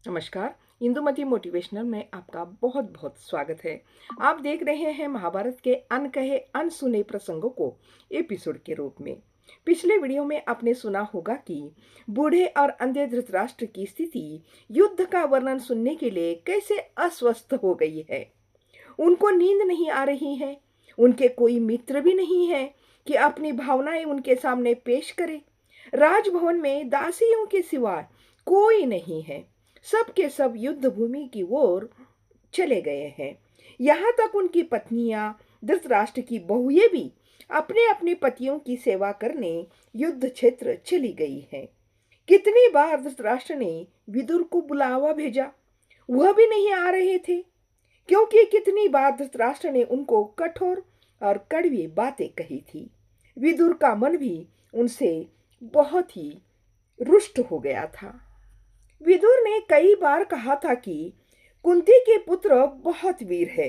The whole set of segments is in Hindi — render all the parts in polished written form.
नमस्कार। इंदुमती मोटिवेशनल में आपका बहुत बहुत स्वागत है। आप देख रहे हैं महाभारत के अनकहे अनसुने प्रसंगों को एपिसोड के रूप में। पिछले वीडियो में आपने सुना होगा कि बूढ़े और अंधे धृतराष्ट्र की स्थिति युद्ध का वर्णन सुनने के लिए कैसे अस्वस्थ हो गई है। उनको नींद नहीं आ रही है, उनके कोई मित्र भी नहीं है कि अपनी भावनाएं उनके सामने पेश करे। राजभवन में दासियों के सिवा कोई नहीं है, सब के सब युद्ध भूमि की ओर चले गए हैं। यहाँ तक उनकी पत्नियां, धृतराष्ट्र की बहुएं भी अपने अपने पतियों की सेवा करने युद्ध क्षेत्र चली गई हैं। कितनी बार धृतराष्ट्र ने विदुर को बुलावा भेजा, वह भी नहीं आ रहे थे, क्योंकि कितनी बार धृतराष्ट्र ने उनको कठोर और कड़वी बातें कही थी। विदुर का मन भी उनसे बहुत ही रुष्ट हो गया था। विदुर ने कई बार कहा था कि कुंती के पुत्र बहुत वीर है।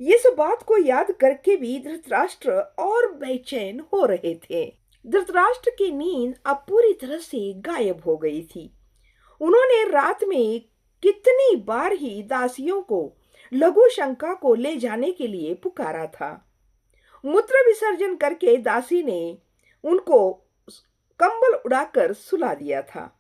इस बात को याद करके भी धृतराष्ट्र और बेचैन हो रहे थे। धृतराष्ट्र की नींद अब पूरी तरह से गायब हो गई थी। उन्होंने रात में कितनी बार ही दासियों को लघु शंका को ले जाने के लिए पुकारा था। मूत्र विसर्जन करके दासी ने उनको कंबल उड़ाकर सुला दिया था।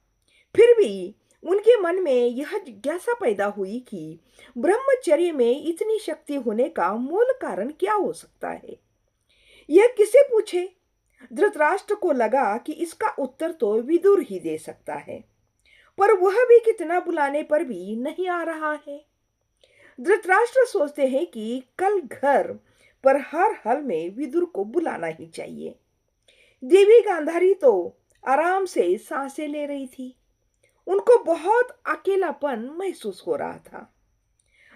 फिर भी उनके मन में यह जिज्ञासा पैदा हुई कि ब्रह्मचर्य में इतनी शक्ति होने का मूल कारण क्या हो सकता है। यह किसे पूछे? धृतराष्ट्र को लगा कि इसका उत्तर तो विदुर ही दे सकता है, पर वह भी कितना बुलाने पर भी नहीं आ रहा है। धृतराष्ट्र सोचते हैं कि कल घर पर हर हाल में विदुर को बुलाना ही चाहिए। देवी गांधारी तो आराम से सांसें ले रही थी। उनको बहुत अकेलापन महसूस हो रहा था।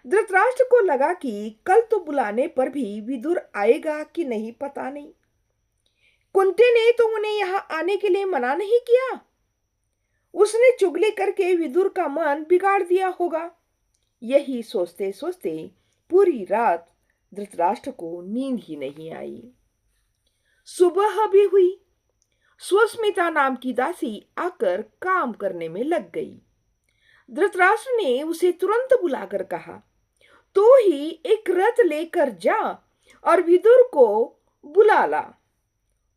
धृतराष्ट्र को लगा कि कल तो बुलाने पर भी विदुर आएगा कि नहीं पता नहीं। कुंती ने तो उन्हें यहाँ आने के लिए मना नहीं किया। उसने चुगली करके विदुर का मन बिगाड़ दिया होगा। यही सोचते सोचते पूरी रात धृतराष्ट्र को नींद ही नहीं आई। सुबह भी हुई। सुस्मिता नाम की दासी आकर काम करने में लग गई। धृतराष्ट्र ने उसे तुरंत बुलाकर कहा, तू ही एक रथ लेकर जा और विदुर को बुला ला।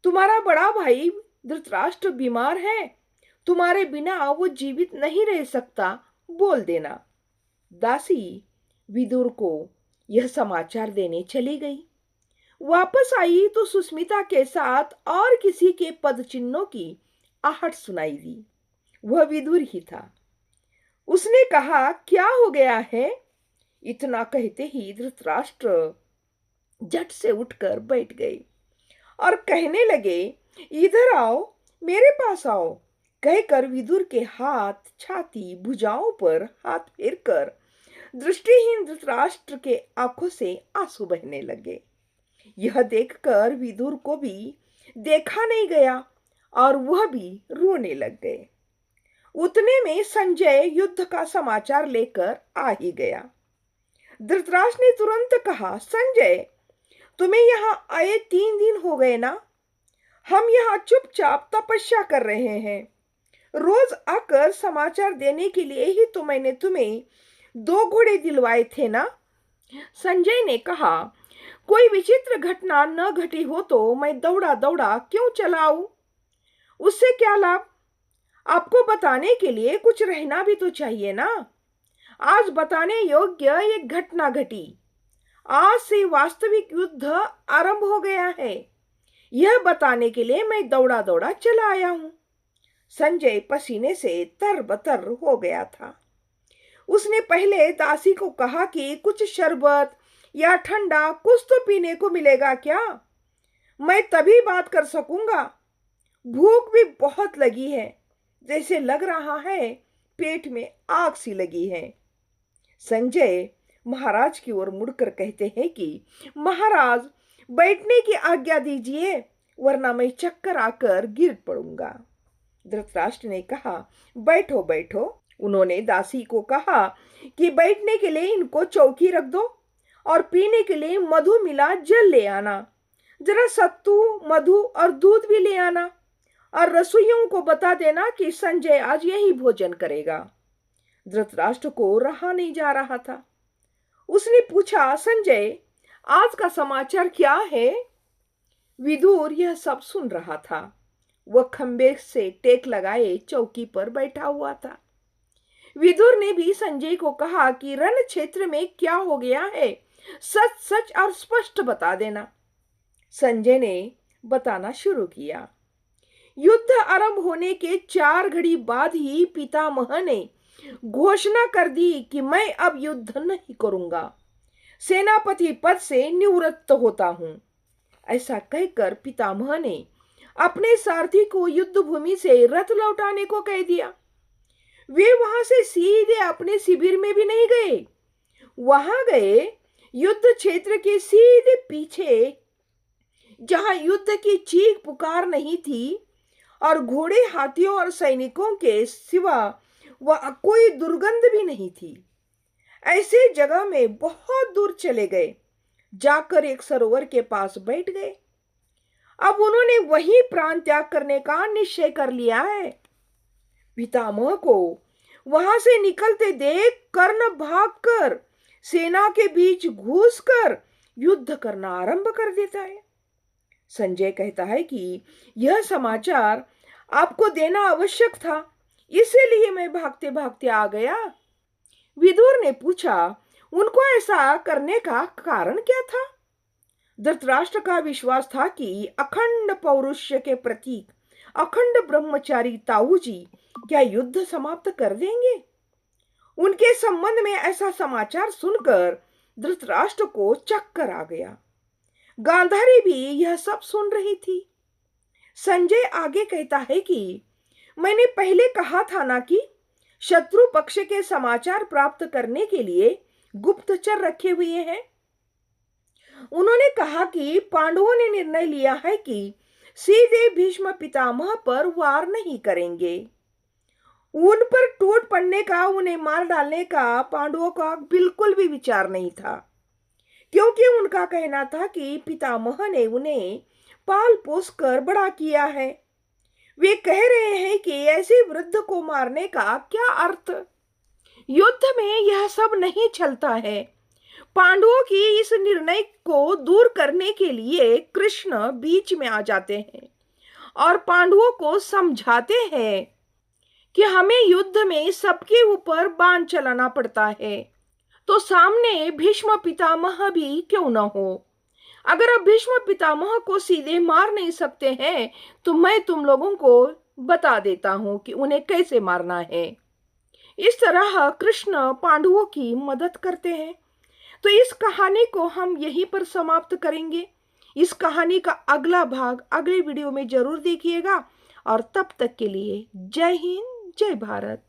तुम्हारा बड़ा भाई धृतराष्ट्र बीमार है, तुम्हारे बिना वो जीवित नहीं रह सकता, बोल देना। दासी विदुर को यह समाचार देने चली गई। वापस आई तो सुस्मिता के साथ और किसी के पद चिन्हों की आहट सुनाई दी। वह विदुर ही था। उसने कहा, क्या हो गया है? इतना कहते ही धृतराष्ट्र झट से उठकर बैठ गए और कहने लगे, इधर आओ, मेरे पास आओ। कहकर विदुर के हाथ, छाती, भुजाओं पर हाथ फेरकर दृष्टिहीन धृतराष्ट्र के आंखों से आंसू बहने लगे। यह देखकर विदुर को भी देखा नहीं गया और वह भी रोने लग गए। उतने में संजय युद्ध का समाचार लेकर आ ही गया। धृतराष्ट्र ने तुरंत कहा, संजय, तुम्हें यहाँ आए 3 दिन हो गए ना? हम यहाँ चुपचाप तपस्या कर रहे हैं। रोज आकर समाचार देने के लिए ही तो मैंने तुम्हें 2 घोड़े दिलवाए थे ना? संजय ने कहा, कोई विचित्र घटना न घटी हो तो मैं दौड़ा दौड़ा क्यों चलाऊं? उससे क्या लाभ? आपको बताने के लिए कुछ रहना भी तो चाहिए ना। आज बताने योग्य एक घटना घटी। आज से वास्तविक युद्ध आरंभ हो गया है। यह बताने के लिए मैं दौड़ा दौड़ा चला आया हूं। संजय पसीने से तरबतर हो गया था। उसने पहले दासी को कहा कि कुछ शरबत या ठंडा कुछ तो पीने को मिलेगा क्या? मैं तभी बात कर सकूंगा। भूख भी बहुत लगी है, जैसे लग रहा है पेट में आग सी लगी है। संजय महाराज की ओर मुड़कर कहते हैं कि महाराज, बैठने की आज्ञा दीजिए, वरना मैं चक्कर आकर गिर पड़ूंगा। धृतराष्ट्र ने कहा, बैठो बैठो। उन्होंने दासी को कहा कि बैठने के लिए इनको चौकी रख दो और पीने के लिए मधु मिला जल ले आना। जरा सत्तू, मधु और दूध भी ले आना और रसोइयों को बता देना कि संजय आज यही भोजन करेगा। धृतराष्ट्र को रहा नहीं जा रहा था। उसने पूछा, संजय, आज का समाचार क्या है? विदुर यह सब सुन रहा था। वह खंबे से टेक लगाए चौकी पर बैठा हुआ था। विदुर ने भी संजय को कहा कि रण क्षेत्र में क्या हो गया है, सच सच और स्पष्ट बता देना। संजय ने बताना शुरू किया। युद्ध आरंभ होने के 4 घड़ी बाद ही पितामह ने घोषणा कर दी कि मैं अब युद्ध नहीं करूंगा, सेनापति पद से निवृत्त होता हूं। ऐसा कहकर पितामह ने अपने सारथी को युद्ध भूमि से रथ लौटाने को कह दिया। वे वहां से सीधे अपने शिविर में भी नहीं गए। वहां गए युद्ध क्षेत्र के सीधे पीछे, जहां युद्ध की चीख पुकार नहीं थी और घोड़े, हाथियों और सैनिकों के सिवा वह कोई दुर्गंध भी नहीं थी। ऐसे जगह में बहुत दूर चले गए, जाकर एक सरोवर के पास बैठ गए। अब उन्होंने वही प्राण त्याग करने का निश्चय कर लिया है। पितामह को वहां से निकलते देख कर्ण भागकर सेना के बीच घुसकर युद्ध करना आरंभ कर देता है। संजय कहता है कि यह समाचार आपको देना आवश्यक था, इसीलिए मैं भागते भागते आ गया। विदुर ने पूछा, उनको ऐसा करने का कारण क्या था? धृतराष्ट्र का विश्वास था कि अखंड पौरुष्य के प्रतीक अखंड ब्रह्मचारी ताऊ जी क्या युद्ध समाप्त कर देंगे? उनके संबंध में ऐसा समाचार सुनकर धृतराष्ट्र को चक्कर आ गया। गांधारी भी यह सब सुन रही थी। संजय आगे कहता है कि मैंने पहले कहा था ना कि शत्रु पक्ष के समाचार प्राप्त करने के लिए गुप्तचर रखे हुए हैं। उन्होंने कहा कि पांडवों ने निर्णय लिया है कि सीधे भीष्म पितामह पर वार नहीं करेंगे। उन पर टूट पड़ने का, उन्हें मार डालने का पांडवों का बिल्कुल भी विचार नहीं था, क्योंकि उनका कहना था कि पितामह ने उन्हें पाल पोस कर बड़ा किया है। वे कह रहे हैं कि ऐसे वृद्ध को मारने का क्या अर्थ? युद्ध में यह सब नहीं चलता है। पांडवों की इस निर्णय को दूर करने के लिए कृष्ण बीच में आ जाते हैं और पांडवों को समझाते हैं कि हमें युद्ध में सबके ऊपर बाण चलाना पड़ता है, तो सामने भीष्म पितामह भी क्यों न हो। अगर अब भीष्म पितामह को सीधे मार नहीं सकते हैं तो मैं तुम लोगों को बता देता हूं कि उन्हें कैसे मारना है। इस तरह कृष्ण पांडवों की मदद करते हैं। तो इस कहानी को हम यहीं पर समाप्त करेंगे। इस कहानी का अगला भाग अगले वीडियो में जरूर देखिएगा और तब तक के लिए जय हिंद, जय भारत।